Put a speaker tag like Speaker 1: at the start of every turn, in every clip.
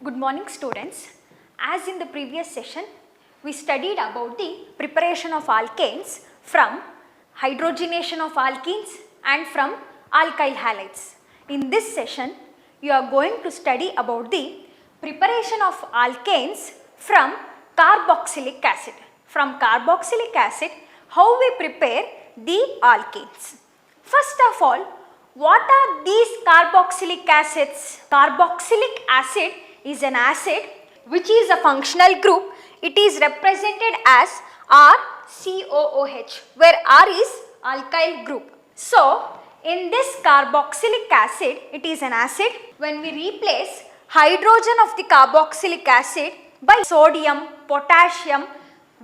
Speaker 1: Good morning students. As in the previous session, we studied about the preparation of alkanes from hydrogenation of alkenes and from alkyl halides. In this session, you are going to study about the preparation of alkanes from carboxylic acid. From carboxylic acid, how we prepare the alkanes. First of all, what are these carboxylic acids? Carboxylic acid is an acid which is a functional group. It is represented as RCOOH, where R is alkyl group. So, in this carboxylic acid, it is an acid. When we replace hydrogen of the carboxylic acid by sodium, potassium,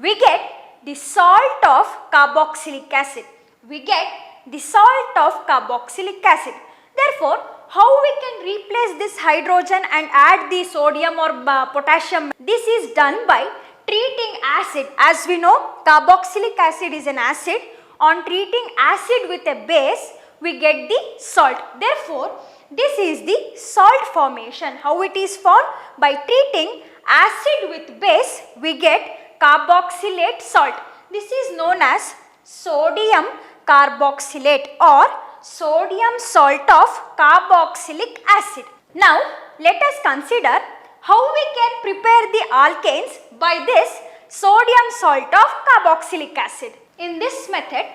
Speaker 1: we get the salt of carboxylic acid. We get the salt of carboxylic acid. Therefore, how we can replace this hydrogen and add the sodium or potassium? This is done by treating acid. As we know, carboxylic acid is an acid. On treating acid with a base, we get the salt. Therefore, this is the salt formation. How it is formed? By treating acid with base, we get carboxylate salt. This is known as sodium carboxylate or sodium salt of carboxylic acid. Now, let us consider how we can prepare the alkanes by this sodium salt of carboxylic acid. In this method,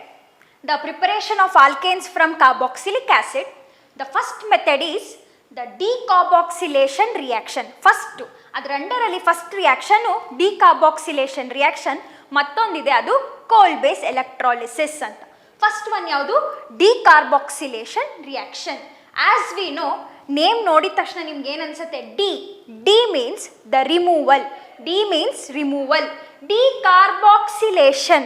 Speaker 1: the preparation of alkanes from carboxylic acid, the first method is the decarboxylation reaction. First reaction decarboxylation reaction. ಮತ್ತೊಂದಿದೆ ಅದು cold base electrolysis ಅಂತ. First one ಯಾವುದು? Decarboxylation reaction. As we know, name ನೋಡಿದ ತಕ್ಷಣ ನಿಮ್ಗೆ ಏನು ಅನ್ಸುತ್ತೆ? D means the removal. D means removal. Decarboxylation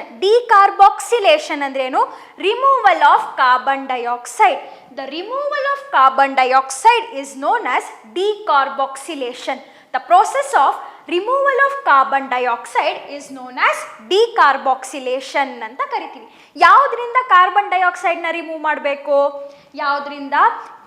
Speaker 1: ಅಂದ್ರೆ ಏನು? Removal of carbon dioxide. The removal of carbon dioxide is known as decarboxylation. The process of removal of carbon dioxide is known as decarboxylation ಅಂತ ಕರಿತೀವಿ. ಯಾವುದರಿಂದ carbon dioxide ನ remove ಮಾಡಬೇಕು? ಯಾವುದರಿಂದ?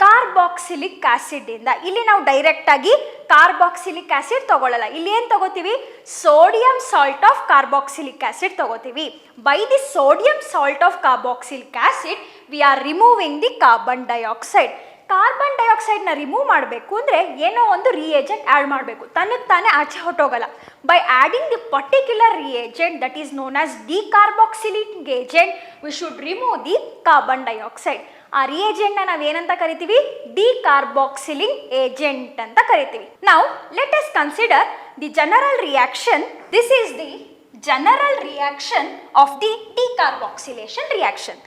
Speaker 1: Carboxylic acid ಇಂದ. ಇಲ್ಲಿ ನಾವು ಡೈರೆಕ್ಟ್ ಆಗಿ ಕಾರ್ಬಾಕ್ಸಿಲಿಕ್ ಆಸಿಡ್ ತಗೊಳ್ಳಲ್ಲ. ಇಲ್ಲಿ ಏನು ತಗೋತೀವಿ? Sodium salt of carboxylic acid ತಗೋತೀವಿ. By the sodium salt of carboxylic acid we are removing the carbon dioxide. Carbon dioxide ನ ರಿಮೂವ್ ಮಾಡಬೇಕು ಅಂದರೆ ಏನೋ ಒಂದು ರಿಯೇಜೆಂಟ್ ಆ್ಯಡ್ ಮಾಡಬೇಕು. ತನಗೆ ತಾನೇ ಆಚೆ ಹೊಟ್ಟೋಗಲ್ಲ. By adding the particular reagent that is known as decarboxylating agent we should remove the carbon dioxide. ಆ ರಿಯೇಜೆಂಟ್ನ ನಾವು ಏನಂತ ಕರಿತೀವಿ? ಡಿಕಾರ್ಬಾಕ್ಸಿಲಿಂಗ್ ಏಜೆಂಟ್ ಅಂತ ಕರಿತೀವಿ. ನಾವು let us consider the general reaction. This is the general reaction of the decarboxylation reaction.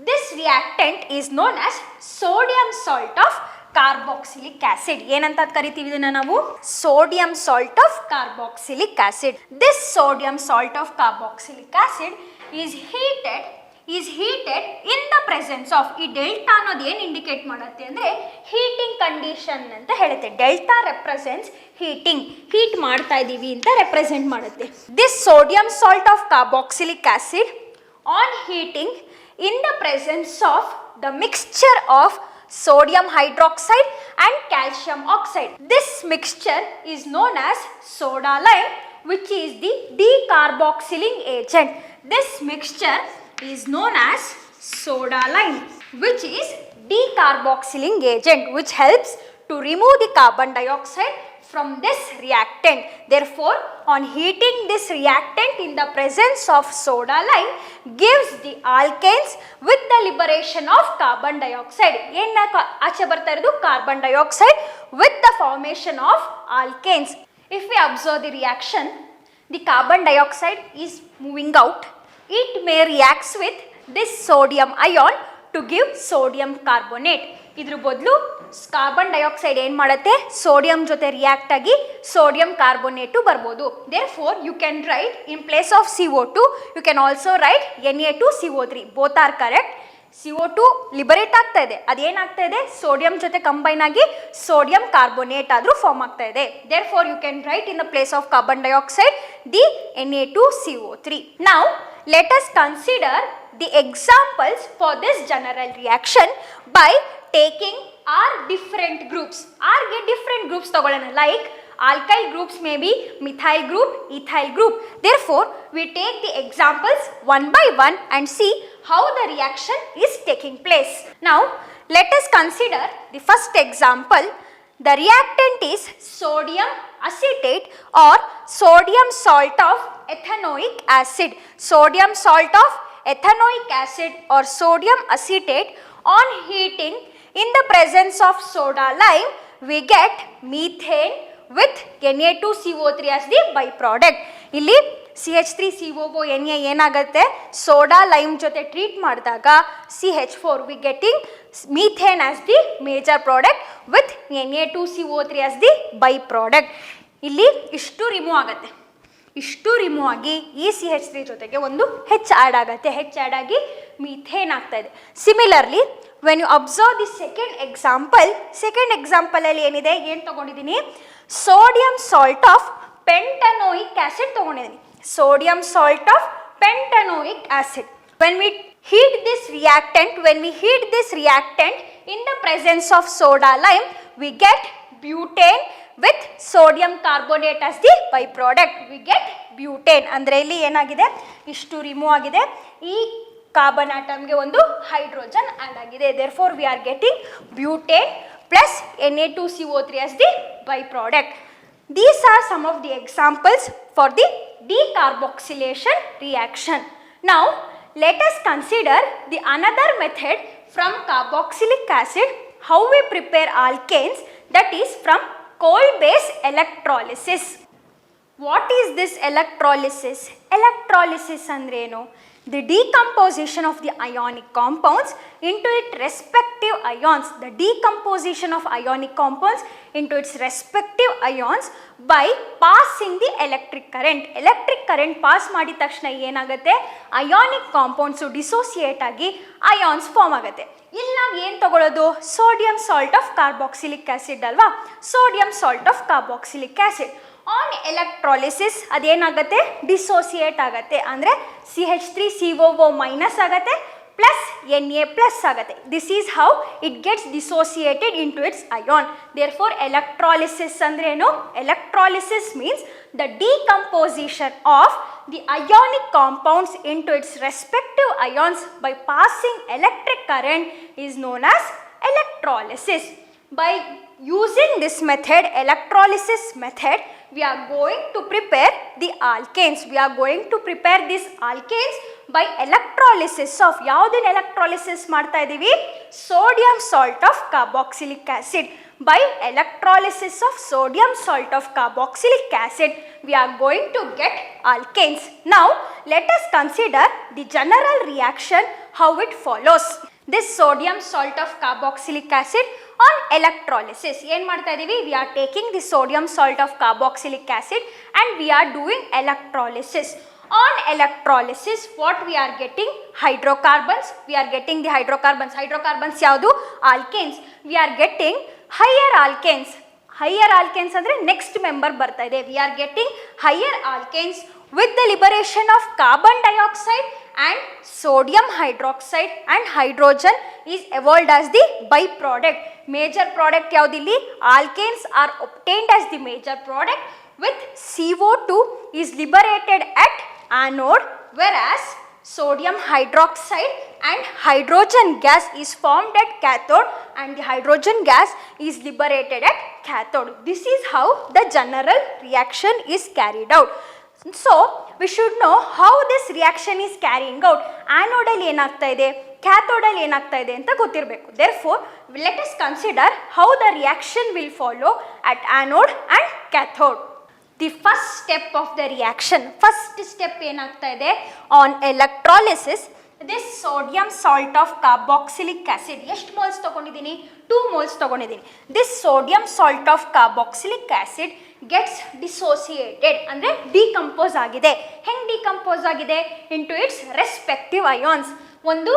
Speaker 1: This reactant is known as sodium salt of carboxylic acid. ಏನಂತ ಕರಿತೀವಿ ಇದನ್ನ ನಾವು? Sodium salt of carboxylic acid. This sodium salt of carboxylic acid is heated in the presence of, ಈ delta ಅನ್ನೋದು ಏನು indicate ಮಾಡುತ್ತೆ ಅಂದರೆ heating condition ಅಂತ ಹೇಳುತ್ತೆ. ಡೆಲ್ಟಾ ರೆಪ್ರೆಸೆಂಟ್ಸ್ ಹೀಟಿಂಗ್, ಹೀಟ್ ಮಾಡ್ತಾ ಇದ್ದೀವಿ ಅಂತ ರೆಪ್ರೆಸೆಂಟ್ ಮಾಡುತ್ತೆ. This sodium salt of carboxylic acid on heating in the presence of the mixture of sodium hydroxide and calcium oxide. This mixture is known as soda lime, which is the decarboxyling agent. This mixture is known as soda lime, which is decarboxyling agent, which helps to remove the carbon dioxide from this reactant. Therefore, on heating this reactant in the presence of soda lime gives the alkanes with the liberation of carbon dioxide. ಏನು ಆಚೆ ಬರ್ತಾ ಇರೋದು? Carbon dioxide with the formation of alkanes. If we observe the reaction, the carbon dioxide is moving out. It may reacts with this sodium ion to give sodium carbonate. ಇದ್ರ ಬದಲು carbon dioxide ಏನು ಮಾಡುತ್ತೆ? Sodium ಜೊತೆ react ಆಗಿ sodium carbonate ಬರ್ಬೋದು. Therefore you can write in place of CO2 you can also write Na2CO3. Both are correct. CO2 liberate ಆಗ್ತಾ ಇದೆ. ಅದೇನಾಗ್ತಾ ಇದೆ? ಸೋಡಿಯಂ ಜೊತೆ ಕಂಬೈನ್ ಆಗಿ ಸೋಡಿಯಂ ಕಾರ್ಬೋನೇಟ್ ಆದರೂ ಫಾರ್ಮ್ ಆಗ್ತಾ ಇದೆ. Therefore you can write in the place of carbon dioxide the Na2CO3. Now let us consider the examples for this general reaction by taking R different groups. ಆರ್ಗೆ different groups ತಗೊಳ್ಳೋಣ. Like alkyl groups may be methyl group, ethyl group. Therefore, we take the examples one by one and see how the reaction is taking place. Now, let us consider the first example. The reactant is sodium acetate or sodium salt of ethanoic acid. Sodium salt of ethanoic acid or sodium acetate. On heating in the presence of soda lime, we get methane with Na2CO3 as the byproduct. ಇಲ್ಲಿ CH3COO Na ಏನಾಗುತ್ತೆ, soda lime ಜೊತೆ treat ಮಾಡಿದಾಗ CH4 we getting methane as the major product with Na2CO3 as the by product. ಇಲ್ಲಿ ಇಷ್ಟು remove ಆಗುತ್ತೆ. ಇಷ್ಟು remove ಆಗಿ ಈ CH3 ಜೊತೆಗೆ ಒಂದು H ಆ್ಯಡ್ ಆಗುತ್ತೆ. H ಆ್ಯಡ್ ಆಗಿ ಮೀಥೇನ್ ಆಗ್ತಾ ಇದೆ. Similarly when you observe the second ಎಕ್ಸಾಂಪಲಲ್ಲಿ ಏನಿದೆ, ಏನು ತೊಗೊಂಡಿದ್ದೀನಿ, sodium salt of pentanoic acid ತೊಗೊಂಡಿದ್ದೀನಿ. Sodium salt of pentanoic acid. When we heat this reactant in the presence of soda lime, we get butane with sodium carbonate as the byproduct. We get butane. ಅಂದರೆ ಇಲ್ಲಿ ಏನಾಗಿದೆ, ಇಷ್ಟು remove ಆಗಿದೆ. ಈ carbon ಆಟಮ್ಗೆ ಒಂದು hydrogen add ಆಗಿದೆ. Therefore we are getting butane plus Na2CO3 as the byproduct. These are some of the examples for the decarboxylation reaction. Now, let us consider the another method from carboxylic acid, how we prepare alkanes, that is from cold base electrolysis. What is this electrolysis? Electrolysis andrenu? The decomposition of the ionic compounds into its respective ions. The decomposition of ionic compounds into its respective ions by passing the electric current. Electric current pass ಮಾಡಿದ ತಕ್ಷಣ ಏನಾಗುತ್ತೆ, ionic compounds dissociate ಆಗಿ ions form ಆಗುತ್ತೆ. ಇಲ್ಲಿ ನಾವು ಏನು ತಗೊಳ್ಳೋದು, sodium salt of carboxylic acid ಅಲ್ವಾ, sodium salt of carboxylic acid. On electrolysis ಅದೇನಾಗುತ್ತೆ, ಡಿಸೋಸಿಯೇಟ್ ಆಗುತ್ತೆ. ಅಂದರೆ CH3COO ಮೈನಸ್ ಆಗುತ್ತೆ ಪ್ಲಸ್ Na ಪ್ಲಸ್ ಆಗುತ್ತೆ. This is how it gets dissociated into its ion. Therefore electrolysis ಅಂದ್ರೇನು, electrolysis means the decomposition of the ionic compounds into its respective ions by passing electric current is known as electrolysis. By using this method, electrolysis method, we are going to prepare the alkanes. We are going to prepare these alkanes by electrolysis of ಯಾವುದನ್ನ electrolysis ಮಾಡ್ತಾ ಇದ್ದೀವಿ, sodium salt of carboxylic acid. By electrolysis of sodium salt of carboxylic acid, we are going to get alkanes. Now, let us consider the general reaction, how it follows. This sodium salt of carboxylic acid on electrolysis. ಏನು ಮಾಡ್ತಾ ಇದ್ದೀವಿ, we are taking the sodium salt of carboxylic acid and we are doing electrolysis. On electrolysis, what we are getting, hydrocarbons. We are getting the hydrocarbons. Hydrocarbons ಯಾವುದು, alkanes. We are getting higher alkanes. Higher alkanes ಅಂದರೆ next member ಬರ್ತಾ ಇದೆ. We are getting higher alkanes with the liberation of carbon dioxide and sodium hydroxide and hydrogen is evolved as the byproduct. Major product ಯಾವುದಿಲ್ಲಿ, alkanes are obtained as the major product with CO2 is liberated at anode, whereas sodium hydroxide and hydrogen gas is formed at cathode and the hydrogen gas is liberated at cathode. This is how the general reaction is carried out. So, we should know how this reaction is carrying out. Anode ಅಲ್ಲಿ ಏನಾಗ್ತಾ ಇದೆ, cathode ಅಲ್ಲಿ ಏನಾಗ್ತಾ ಇದೆ ಅಂತ ಗೊತ್ತಿರಬೇಕು. Therefore, let us consider how the reaction will follow at anode and cathode. The first step of the reaction, first step ಏನಾಗ್ತಾ ಇದೆ, on electrolysis, this sodium salt of carboxylic acid, ಎಷ್ಟು moles ತಗೊಂಡಿದ್ದೀನಿ, 2 moles ತಗೊಂಡಿದ್ದೀನಿ. This sodium salt of carboxylic acid gets dissociated, ಅಂದರೆ decompose ಆಗಿದೆ. ಹೆಂಗೆ decompose ಆಗಿದೆ, into its respective ions. ಒಂದು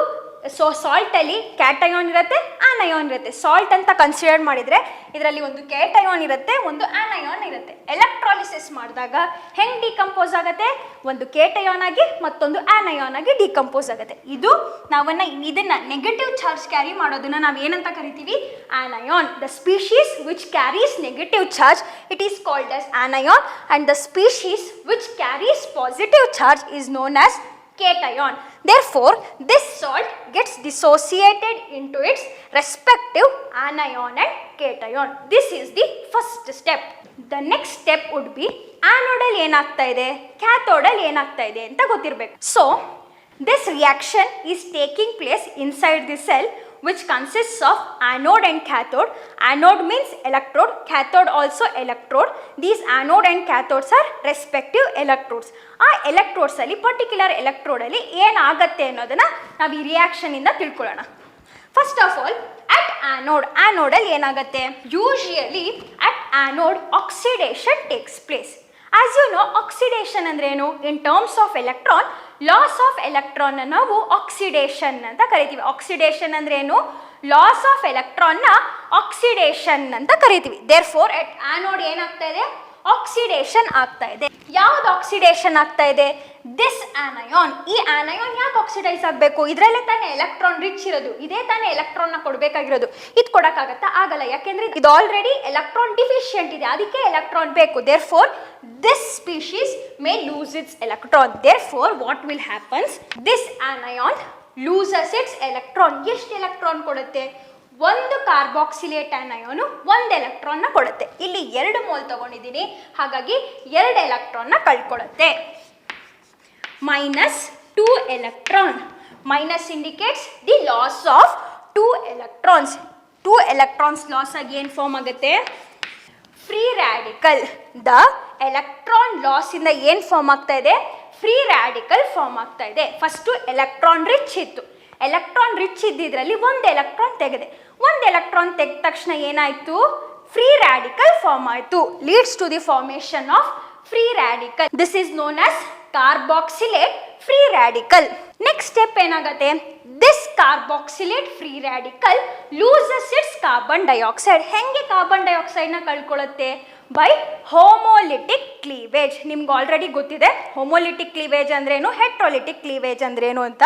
Speaker 1: ಸೊ ಸಾಲ್ಟಲ್ಲಿ ಕ್ಯಾಟಯಾನ್ ಇರುತ್ತೆ, ಆನಯಾನ್ ಇರುತ್ತೆ. ಸಾಲ್ಟ್ ಅಂತ ಕನ್ಸಿಡರ್ ಮಾಡಿದರೆ ಇದರಲ್ಲಿ ಒಂದು ಕ್ಯಾಟಯಾನ್ ಇರುತ್ತೆ, ಒಂದು ಆನಯಾನ್ ಇರುತ್ತೆ. ಎಲೆಕ್ಟ್ರಾಲಿಸಿಸ್ ಮಾಡಿದಾಗ ಹೆಂಗೆ ಡಿಕಂಪೋಸ್ ಆಗುತ್ತೆ? ಒಂದು ಕೇಟಯಾನ್ ಆಗಿ ಮತ್ತೊಂದು ಆನಯಾನ್ ಆಗಿ ಡಿಕಂಪೋಸ್ ಆಗುತ್ತೆ. ಇದು ಇದನ್ನ ನೆಗೆಟಿವ್ ಚಾರ್ಜ್ ಕ್ಯಾರಿ ಮಾಡೋದನ್ನ ನಾವು ಏನಂತ ಕರಿತೀವಿ? Anion. The species which carries negative charge it is called as anion, and the species which carries positive charge is known as cation. Therefore, this salt gets dissociated into its respective anion and cation. This is the first step. The next step would be anodal ಏನಾಗ್ತಾ ಇದೆ, cathode ಏನಾಗ್ತಾ ಇದೆ ಅಂತ ಗೊತ್ತಿರಬೇಕು. So, this reaction is taking place inside the cell which consists of anode and cathode. Anode means electrode, cathode also electrode. These anode and cathodes are respective electrodes. ಆ electrodes ಅಲ್ಲಿ particular electrode ಅಲ್ಲಿ ಏನಾಗತ್ತೆ ಅನ್ನೋದನ್ನ ನಾವು ಈ reaction ಇಂದ ತಿಳ್ಕೊಳ್ಳೋಣ. First of all, at anode, ಆನೋಡಲ್ಲಿ ಏನಾಗುತ್ತೆ? Usually at anode oxidation takes place. As you know, oxidation ಅಂದ್ರೆ ಏನು? In terms of electron, loss of electron ನಾವು ಆಕ್ಸಿಡೇಷನ್ ಅಂತ ಕರಿತೀವಿ. ಆಕ್ಸಿಡೇಷನ್ ಅಂದ್ರೆ ಏನು? ಲಾಸ್ ಆಫ್ ಎಲೆಕ್ಟ್ರಾನ್ ನ ಆಕ್ಸಿಡೇಷನ್ ಅಂತ ಕರಿತೀವಿ. ದೇರ್ ಫೋರ್ ಅಟ್ ಆನೋಡ್ ಏನಾಗ್ತಾ ಇದೆ? ಆಕ್ಸಿಡೇಷನ್ ಆಗ್ತಾ ಇದೆ. ಯಾವ್ದು ಆಕ್ಸಿಡೇಷನ್ ಆಗ್ತಾ ಇದೆ? This anion. ಈ ಆನಯಾನ್ ಯಾಕೆ ಆಕ್ಸಿಡೈಸ್ ಆಗಬೇಕು? ಇದರಲ್ಲೇ ತಾನೇ ಎಲೆಕ್ಟ್ರಾನ್ ರಿಚ್ ಇರೋದು, ಇದೇ ತಾನೇ ಎಲೆಕ್ಟ್ರಾನ್ ನ ಕೊಡಬೇಕಾಗಿರೋದು. ಇದು ಕೊಡಕ್ಕಾಗತ್ತಾ? ಆಗಲ್ಲ. ಯಾಕೆಂದ್ರೆ ಇದು ಆಲ್ರೆಡಿ ಎಲೆಕ್ಟ್ರಾನ್ ಡಿಫಿಷಿಯಂಟ್ ಇದೆ, ಅದಕ್ಕೆ ಎಲೆಕ್ಟ್ರಾನ್ ಬೇಕು. Therefore this species may lose its electron. Therefore what will happens? This anion loses its electron. ಎಷ್ಟು ಎಲೆಕ್ಟ್ರಾನ್ ಕೊಡುತ್ತೆ? ಒಂದು ಕಾರ್ಬಾಕ್ಸಿಲೇಟ್ ಆನಯಾನು ಒಂದು ಎಲೆಕ್ಟ್ರಾನ್ನ ಕೊಡುತ್ತೆ. ಇಲ್ಲಿ 2 ಮೋಲ್ ತಗೊಂಡಿದ್ದೀನಿ, ಹಾಗಾಗಿ 2 ಎಲೆಕ್ಟ್ರಾನ್ನ ಕಳ್ಕೊಳ್ಳುತ್ತೆ. -2 electron. Minus indicates the loss of 2 electrons. 2 electrons loss ಆಗಿ ಏನು ಫಾರ್ಮ್ ಆಗುತ್ತೆ? Free radical. The electron loss ಇಂದ ಏನು ಫಾರ್ಮ್ ಆಗ್ತಾ ಇದೆ? ಫ್ರೀ ರ್ಯಾಡಿಕಲ್ ಫಾರ್ಮ್ ಆಗ್ತಾ ಇದೆ. ಫಸ್ಟು ಎಲೆಕ್ಟ್ರಾನ್ ರಿಚ್ ಇತ್ತು, ಎಲೆಕ್ಟ್ರಾನ್ ರಿಚ್ ಇದ್ದಿದ್ರಲ್ಲಿ ಒಂದು ಎಲೆಕ್ಟ್ರಾನ್ ತೆಗೆದೆ. ಒಂದು ಎಲೆಕ್ಟ್ರಾನ್ ತೆಗೆದ ತಕ್ಷಣ ಏನಾಯಿತು? ಫ್ರೀ ರ್ಯಾಡಿಕಲ್ ಫಾರ್ಮ್ ಆಯಿತು. Leads to the formation of free radical. This is known as carboxylate free radical. Next step ಏನಾಗುತ್ತೆ? This carboxylate free radical loses its carbon dioxide. ಹೆಂಗೆ ಕಾರ್ಬನ್ ಡೈಆಕ್ಸೈಡ್ನ ಕಳ್ಕೊಳ್ಳುತ್ತೆ? By homolytic cleavage. ನಿಮ್ಗೆ already ಗೊತ್ತಿದೆ homolytic cleavage ಅಂದ್ರೇನು, ಹೆಟ್ರೋಲಿಟಿಕ್ cleavage ಅಂದ್ರೇನು ಅಂತ.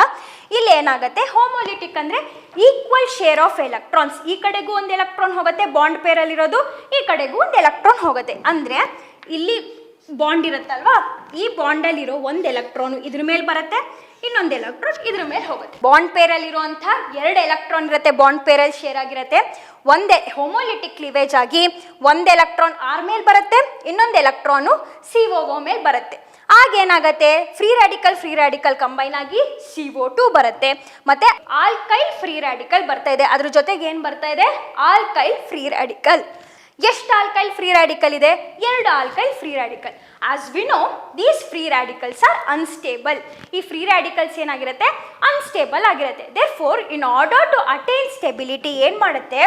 Speaker 1: ಇಲ್ಲಿ ಏನಾಗುತ್ತೆ? ಹೋಮೋಲಿಟಿಕ್ ಅಂದರೆ ಈಕ್ವಲ್ ಶೇರ್ ಆಫ್ ಎಲೆಕ್ಟ್ರಾನ್ಸ್. ಈ ಕಡೆಗೂ ಒಂದು ಎಲೆಕ್ಟ್ರಾನ್ ಹೋಗುತ್ತೆ, ಬಾಂಡ್ ಪೇರಲ್ಲಿರೋದು, ಈ ಕಡೆಗೂ ಒಂದು ಎಲೆಕ್ಟ್ರಾನ್ ಹೋಗುತ್ತೆ. ಅಂದರೆ ಇಲ್ಲಿ ಬಾಂಡ್ ಇರುತ್ತಲ್ವಾ, ಈ ಬಾಂಡಲ್ಲಿರೋ ಒಂದು ಎಲೆಕ್ಟ್ರಾನು ಇದ್ರ ಮೇಲೆ ಬರುತ್ತೆ, ಇನ್ನೊಂದು ಎಲೆಕ್ಟ್ರಾನ್ ಇದ್ರ ಮೇಲೆ ಹೋಗುತ್ತೆ. ಬಾಂಡ್ ಪೇರಲ್ಲಿರುವಂಥ 2 ಎಲೆಕ್ಟ್ರಾನ್ ಇರುತ್ತೆ, ಬಾಂಡ್ ಪೇರಲ್ಲಿ ಶೇರ್ ಆಗಿರುತ್ತೆ. ಒಂದೇ ಹೋಮೋಲಿಟಿಕ್ ಕ್ಲೀವೇಜ್ ಆಗಿ ಒಂದು ಎಲೆಕ್ಟ್ರಾನ್ ಆರ್ ಮೇಲೆ ಬರುತ್ತೆ, ಇನ್ನೊಂದು ಎಲೆಕ್ಟ್ರಾನು CO ಮೇಲೆ ಬರುತ್ತೆ. ಆಗೇನಾಗತ್ತೆ? ಫ್ರೀ ರ್ಯಾಡಿಕಲ್ ಕಂಬೈನ್ ಆಗಿ CO2 ಬರುತ್ತೆ, ಮತ್ತೆ ಆಲ್ಕೈಲ್ ಫ್ರೀ ರ್ಯಾಡಿಕಲ್ ಬರ್ತಾ ಇದೆ. ಅದ್ರ ಜೊತೆಗೆ ಏನು ಬರ್ತಾ ಇದೆ? Alkyl free radical. ಎಷ್ಟು ಆಲ್ಕೈಲ್ ಫ್ರೀ ರ್ಯಾಡಿಕಲ್ ಇದೆ? 2 alkyl free radical. As we know, these free radicals are unstable. ಈ ಫ್ರೀ ರ್ಯಾಡಿಕಲ್ಸ್ ಏನಾಗಿರುತ್ತೆ? ಅನ್ಸ್ಟೇಬಲ್ ಆಗಿರುತ್ತೆ. Therefore in order to attain stability ಏನು ಮಾಡುತ್ತೆ?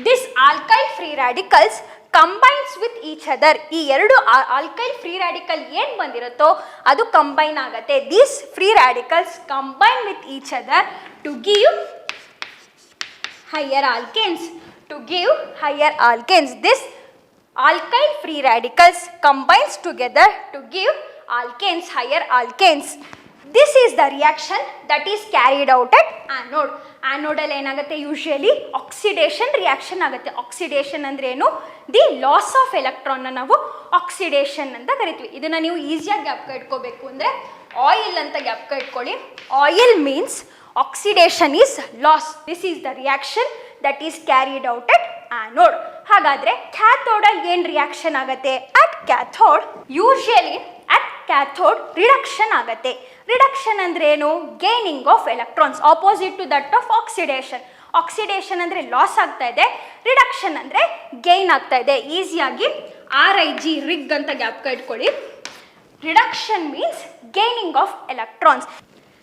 Speaker 1: This alkyl free radicals combines with each other. ಈ 2 alkyl free radical ಏನು ಬಂದಿರುತ್ತೋ ಅದು combine ಆಗುತ್ತೆ. These free radicals combine with each other to give higher alkanes. To give higher alkanes, this alkyl free radicals combines together to give alkanes, higher alkanes. This is the reaction that is carried out at anode. Anode ಅಲ್ಲಿ ಏನಾಗುತ್ತೆ? Usually oxidation reaction ಆಗುತ್ತೆ. Oxidation ಅಂದ್ರೆ ಏನು? The laws of ಎಲೆಕ್ಟ್ರಾನ್ನ ನಾವು oxidation ಅಂತ ಕರಿತೀವಿ. ಇದನ್ನು ನೀವು ಈಸಿಯಾಗಿ ಜ್ಞಾಪಕ ಇಟ್ಕೋಬೇಕು ಅಂದರೆ ಆಯಿಲ್ ಅಂತ ಜ್ಞಾಪಕ ಇಟ್ಕೊಳ್ಳಿ. OIL means oxidation is loss. This is the reaction that is carried out at anode. ಹಾಗಾದ್ರೆ ಕ್ಯಾಥೋಡ್ ಅಲ್ಲಿ ಏನು ರಿಯಾಕ್ಷನ್ ಆಗುತ್ತೆ? At cathode usually at cathode reduction ಆಗುತ್ತೆ. ರಿಡಕ್ಷನ್ ಅಂದ್ರೆ ಏನು? Gaining of electrons, opposite to that of oxidation. Oxidation ಅಂದರೆ loss ಆಗ್ತಾ ಇದೆ, ರಿಡಕ್ಷನ್ ಅಂದರೆ ಗೇನ್ ಆಗ್ತಾ ಇದೆ. ಈಸಿಯಾಗಿ RIG ರಿಗ್ ಅಂತ ಜ್ಞಾಪಕ ಇಟ್ಕೊಳ್ಳಿ. Reduction means gaining of electrons.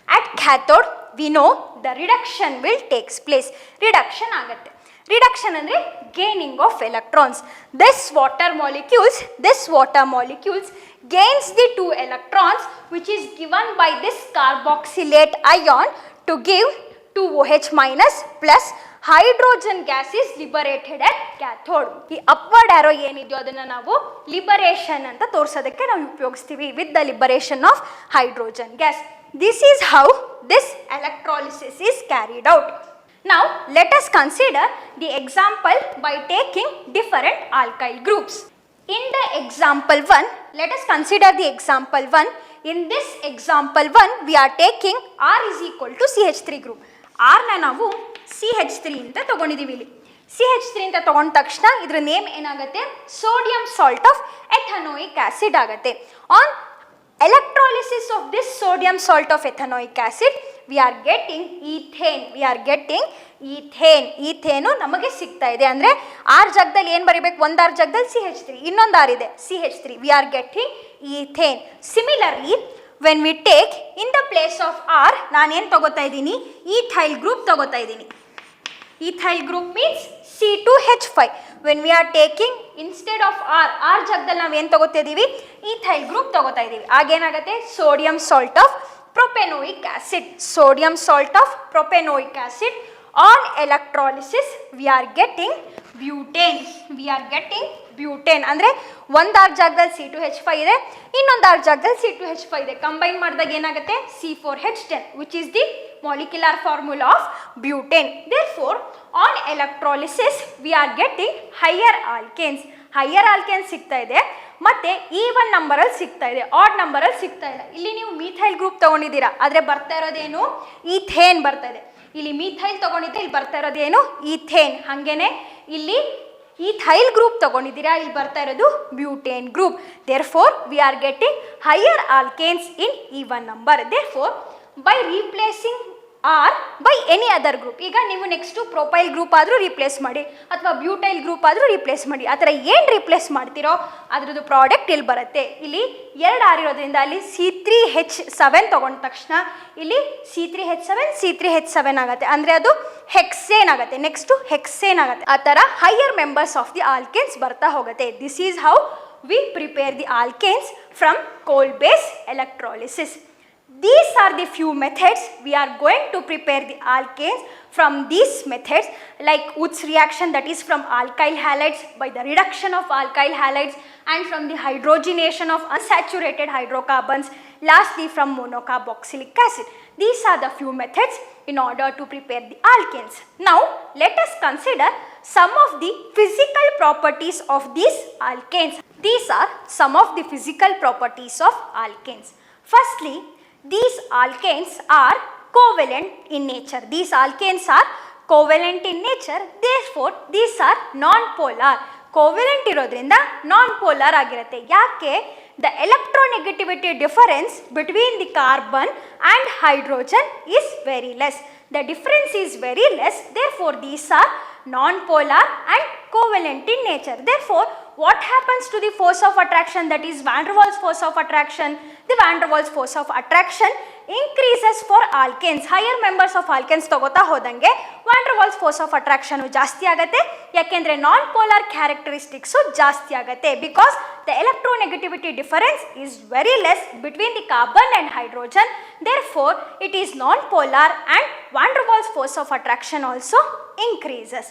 Speaker 1: At cathode we know the reduction will takes place. Reduction ಆಗುತ್ತೆ. Reduction ಅಂದರೆ gaining of electrons. This water molecules gains the 2 electrons which is given by this carboxylate ion to give 2OH minus plus hydrogen gas is liberated at cathode. ಈ upward arrow ಏನಿದೆಯೋ ಅದನ್ನು ನಾವು liberation ಅಂತ ತೋರಿಸೋದಕ್ಕೆ ನಾವು ಉಪಯೋಗಿಸ್ತೀವಿ with the liberation of hydrogen gas. This is how this electrolysis is carried out. Now let us consider the example by taking different alkyl groups. In the example 1, let us consider the example 1. In this example 1, we are taking R is equal to CH3 group. R ನ ನಾವು CH3 ಅಂತ ತಗೊಂಡಿದ್ದೀವಿ ಇಲ್ಲಿ. CH3 ಅಂತ ತಗೊಂಡ ತಕ್ಷಣ ಇದರ name ಏನಾಗುತ್ತೆ, sodium salt of ethanoic acid ಆಗುತ್ತೆ. On electrolysis of this sodium salt of ethanoic acid, we are getting ethane. ethane ನಮಗೆ ಸಿಗ್ತಾ ಇದೆ. ಅಂದರೆ ಆರ್ ಜಾಗದಲ್ಲಿ ಏನು ಬರೀಬೇಕು, ಒಂದು ಆರ್ ಜಾಗದಲ್ಲಿ CH3, ಇನ್ನೊಂದು ಆರ್ ಇದೆ CH3. we are getting ethane. Similarly, when we take in the place of R, ನಾನು ಏನು ತಗೋತಾ ಇದ್ದೀನಿ, ethyl group ತಗೋತಾ ಇದ್ದೀನಿ. ethyl group means C2H5. when we are taking instead of R ಜಾಗದಲ್ಲಿ ನಾವು ಏನು ತಗೋತಾ ಇದ್ದೀವಿ, ethyl group ತಗೋತಾ ಇದ್ದೀವಿ. ಆಗೇನಾಗುತ್ತೆ, sodium salt of propanoic acid. sodium salt of propanoic acid. On electrolysis we are getting butane. ಅಂದರೆ ಒಂದು ಆರ್ ಜಾಗದಲ್ಲಿ C2H5 ಇದೆ, ಇನ್ನೊಂದು ಆರ್ ಜಾಗದಲ್ಲಿ C2H5 ಇದೆ. ಕಂಬೈನ್ ಮಾಡಿದಾಗ ಏನಾಗುತ್ತೆ, C4H10, which is the molecular formula of butane. Therefore, on electrolysis we are getting higher alkanes. ಸಿಗ್ತಾ ಇದೆ, ಮತ್ತೆ ಈವನ್ ನಂಬರಲ್ಲಿ ಸಿಗ್ತಾ ಇದೆ, ಆಡ್ ನಂಬರಲ್ಲಿ ಸಿಗ್ತಾ ಇಲ್ಲ. ಇಲ್ಲಿ ನೀವು ಮೀಥೈಲ್ ಗ್ರೂಪ್ ತಗೊಂಡಿದ್ದೀರಾ, ಆದರೆ ಬರ್ತಾ ಇರೋದೇನು, ಈಥೇನ್ ಬರ್ತಾ ಇದೆ. ಇಲ್ಲಿ ಮೀಥೈಲ್ ತಗೊಂಡಿದ್ದೆ, ಇಲ್ಲಿ ಬರ್ತಾ ಇರೋದೇನು, ಈಥೇನ್. ಹಾಗೇನೆ ಇಲ್ಲಿ ethyl group ತಗೊಂಡಿದ್ದೀರಾ, ಇಲ್ಲಿ ಬರ್ತಾ ಇರೋದು butane group. therefore we are getting higher alkanes in even number. therefore by replacing R by any other group, ಈಗ ನೀವು ನೆಕ್ಸ್ಟು ಪ್ರೊಪೈಲ್ ಗ್ರೂಪ್ ಆದರೂ ರಿಪ್ಲೇಸ್ ಮಾಡಿ ಅಥವಾ ಬ್ಯೂಟೈಲ್ ಗ್ರೂಪ್ ಆದರೂ ರಿಪ್ಲೇಸ್ ಮಾಡಿ. ಆ ಥರ ಏನು ರಿಪ್ಲೇಸ್ ಮಾಡ್ತೀರೋ ಅದರದ್ದು ಪ್ರಾಡಕ್ಟ್ ಇಲ್ಲಿ ಬರುತ್ತೆ. ಇಲ್ಲಿ 2 ಆರ್ ಇರೋದ್ರಿಂದ ಅಲ್ಲಿ C3H7 ತಗೊಂಡ ತಕ್ಷಣ ಇಲ್ಲಿ C3H7 ಆಗುತ್ತೆ, ಅಂದರೆ ಅದು ಹೆಕ್ಸೇನ್ ಆಗುತ್ತೆ. ನೆಕ್ಸ್ಟು ಹೆಕ್ಸೇನ್ ಆಗುತ್ತೆ. ಆ ಥರ higher members of the alkanes ಬರ್ತಾ ಹೋಗುತ್ತೆ. This is how we prepare the alkanes from Kolbe's electrolysis. These are the few methods we are going to prepare the alkanes. From these methods, like Woods reaction, that is from alkyl halides by the reduction of alkyl halides, and from the hydrogenation of unsaturated hydrocarbons, lastly from monocarboxylic acid. These are the few methods in order to prepare the alkanes. Now let us consider some of the physical properties of these alkanes. These are some of the physical properties of alkanes. Firstly, these alkanes are covalent in nature. These alkanes are covalent in nature. Therefore, these are non-polar. Covalent ಇರೋದ್ರಿಂದ non-polar ಆಗಿರುತ್ತೆ. ಯಾಕೆ? The electronegativity difference between the carbon and hydrogen is very less. The difference is very less. Therefore, these are non-polar and covalent in nature. Therefore, what happens to the force of attraction, that is van der Waals force of attraction? The van der Waals force of attraction increases for alkanes. Higher members of alkanes ತಗೋತಾ ಹೋದಂಗೆ van der Waals force of attraction ಜಾಸ್ತಿ ಆಗುತ್ತೆ. ಯಾಕೆಂದರೆ non polar characteristics ಜಾಸ್ತಿ ಆಗುತ್ತೆ. Because the electronegativity difference is very less between the carbon and hydrogen. Therefore, it is non-polar and van der Waals force of attraction also increases.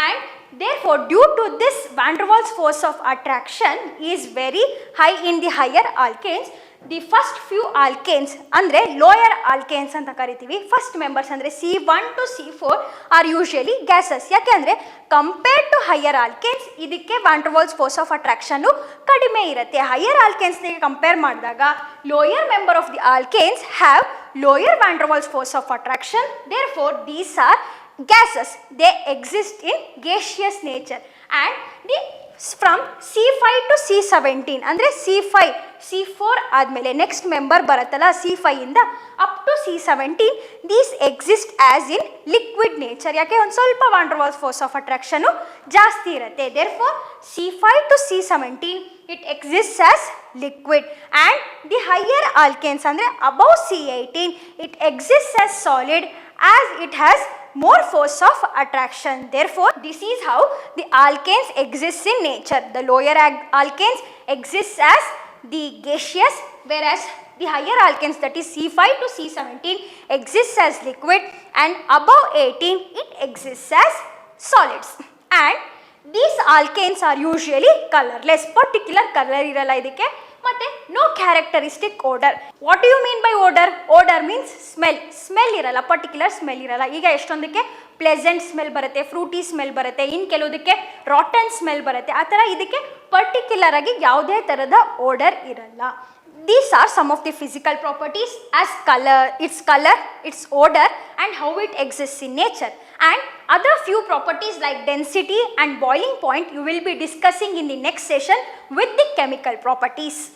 Speaker 1: And therefore, due to this van der Waals force of attraction is very high in the higher alkanes, the first few alkanes ಅಂದರೆ lower alkanes ಅಂತ ಕರಿತೀವಿ. First members ಅಂದರೆ C1 to C4 R usually gases. ಯಾಕೆ ಅಂದರೆ compared to higher alkanes ಇದಕ್ಕೆ van der Waals force of attraction ಕಡಿಮೆ ಇರುತ್ತೆ. Higher ಆಲ್ಕೇನ್ಸ್ಗೆ ಕಂಪೇರ್ ಮಾಡಿದಾಗ lower member of the alkanes have lower van der Waals force of attraction. Therefore these are gases. They exist in gaseous nature. And the from C5 to C17 ಅಂದರೆ C4 ಆದಮೇಲೆ next member ಬರುತ್ತಲ್ಲ C5 ಇಂದ up to C17, these exist as in liquid nature. ಯಾಕೆ ಒಂದು ಸ್ವಲ್ಪ van der Waals force of attraction ಜಾಸ್ತಿ ಇರುತ್ತೆ. Therefore C5 to C17 it exists as liquid. And the higher alkanes ಅಂದರೆ above C18 it exists as solid as it has more force of attraction. Therefore, this is how the alkanes exists in nature. The lower alkanes exists as the gaseous, whereas The higher alkanes, that is C5 to C17, exists as liquid, and above 18 it exists as solids. And these alkanes are usually colorless. Particular color iralla idakke, ಮತ್ತೆ no characteristic odor. What do you mean by odor? Odor means smell. Smell ಇರಲ್ಲ, particular smell ಇರಲ್ಲ. ಈಗ ಎಷ್ಟೊಂದಕ್ಕೆ pleasant smell ಬರುತ್ತೆ, Frooti smell ಬರುತ್ತೆ, ಇನ್ನು ಕೆಲವುದಕ್ಕೆ rotten smell ಬರುತ್ತೆ. ಆ ಥರ ಇದಕ್ಕೆ ಪರ್ಟಿಕ್ಯುಲರ್ ಆಗಿ ಯಾವುದೇ ಥರದ ಓಡರ್ ಇರಲ್ಲ. These are some of the physical properties as color, its odor and how it exists in nature. And other few properties like density and boiling point you will be discussing in the next session with the chemical properties.